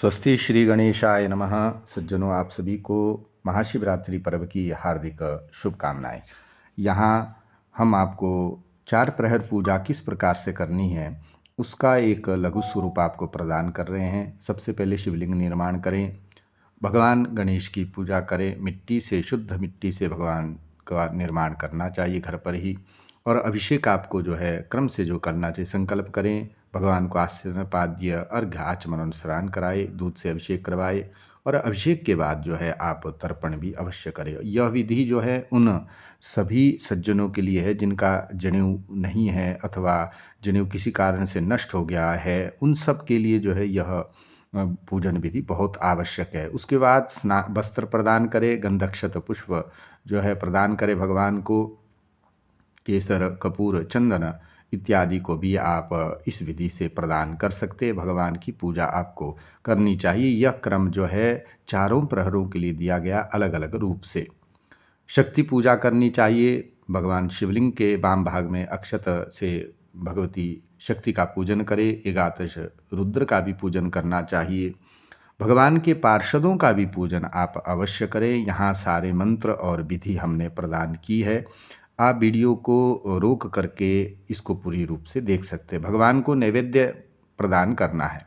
स्वस्ति श्री गणेशाय नमः। सज्जनों, आप सभी को महाशिवरात्रि पर्व की हार्दिक शुभकामनाएं। यहाँ हम आपको चार प्रहर पूजा किस प्रकार से करनी है उसका एक लघु स्वरूप आपको प्रदान कर रहे हैं। सबसे पहले शिवलिंग निर्माण करें, भगवान गणेश की पूजा करें। मिट्टी से, शुद्ध मिट्टी से भगवान का निर्माण करना चाहिए घर पर ही। और अभिषेक आपको जो है क्रम से जो करना चाहिए, संकल्प करें, भगवान को आसन पाद्य अर्घ्य आचमन स्नान कराए, दूध से अभिषेक करवाए और अभिषेक के बाद जो है आप तर्पण भी अवश्य करें। यह विधि जो है उन सभी सज्जनों के लिए है जिनका जनेऊ नहीं है अथवा जनेऊ किसी कारण से नष्ट हो गया है। उन सब के लिए जो है यह पूजन विधि बहुत आवश्यक है। उसके बाद वस्त्र प्रदान करें, गंधक्षत पुष्प जो है प्रदान करें भगवान को। केसर, कपूर, चंदन इत्यादि को भी आप इस विधि से प्रदान कर सकते हैं। भगवान की पूजा आपको करनी चाहिए। यह क्रम जो है चारों प्रहरों के लिए दिया गया अलग अलग रूप से। शक्ति पूजा करनी चाहिए। भगवान शिवलिंग के वाम भाग में अक्षत से भगवती शक्ति का पूजन करें। एकादश रुद्र का भी पूजन करना चाहिए। भगवान के पार्षदों का भी पूजन आप अवश्य करें। यहाँ सारे मंत्र और विधि हमने प्रदान की है। आप वीडियो को रोक करके इसको पूरी रूप से देख सकते हैं। भगवान को नैवेद्य प्रदान करना है।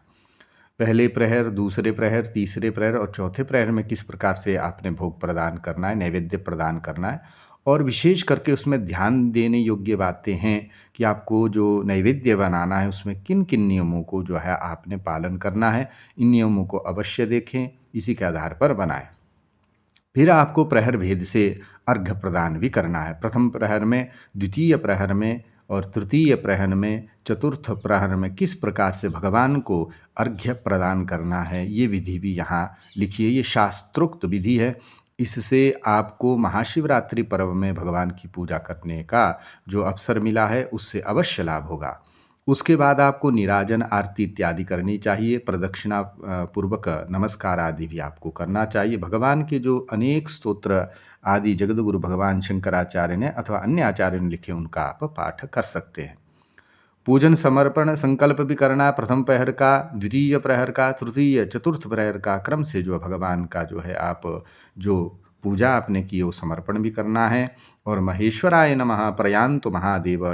पहले प्रहर, दूसरे प्रहर, तीसरे प्रहर और चौथे प्रहर में किस प्रकार से आपने भोग प्रदान करना है, नैवेद्य प्रदान करना है। और विशेष करके उसमें ध्यान देने योग्य बातें हैं कि आपको जो नैवेद्य बनाना है उसमें किन किन नियमों को जो है आपने पालन करना है। इन नियमों को अवश्य देखें, इसी के आधार पर बनाएं। फिर आपको प्रहर भेद से अर्घ्य प्रदान भी करना है। प्रथम प्रहर में, द्वितीय प्रहर में और तृतीय प्रहर में, चतुर्थ प्रहर में किस प्रकार से भगवान को अर्घ्य प्रदान करना है ये विधि भी यहाँ लिखी है। ये शास्त्रोक्त विधि है। इससे आपको महाशिवरात्रि पर्व में भगवान की पूजा करने का जो अवसर मिला है उससे अवश्य लाभ होगा। उसके बाद आपको निराजन आरती इत्यादि करनी चाहिए। प्रदक्षिणा पूर्वक नमस्कार आदि भी आपको करना चाहिए। भगवान के जो अनेक स्तोत्र आदि जगद्गुरु भगवान शंकराचार्य ने अथवा अन्य आचार्यों ने लिखे उनका आप पाठ कर सकते हैं। पूजन समर्पण संकल्प भी करना, प्रथम प्रहर का, द्वितीय प्रहर का, तृतीय चतुर्थ प्रहर का क्रम से जो भगवान का जो है आप जो पूजा आपने की वो समर्पण भी करना है। और महेश्वराय नमः प्रयान्तु महादेव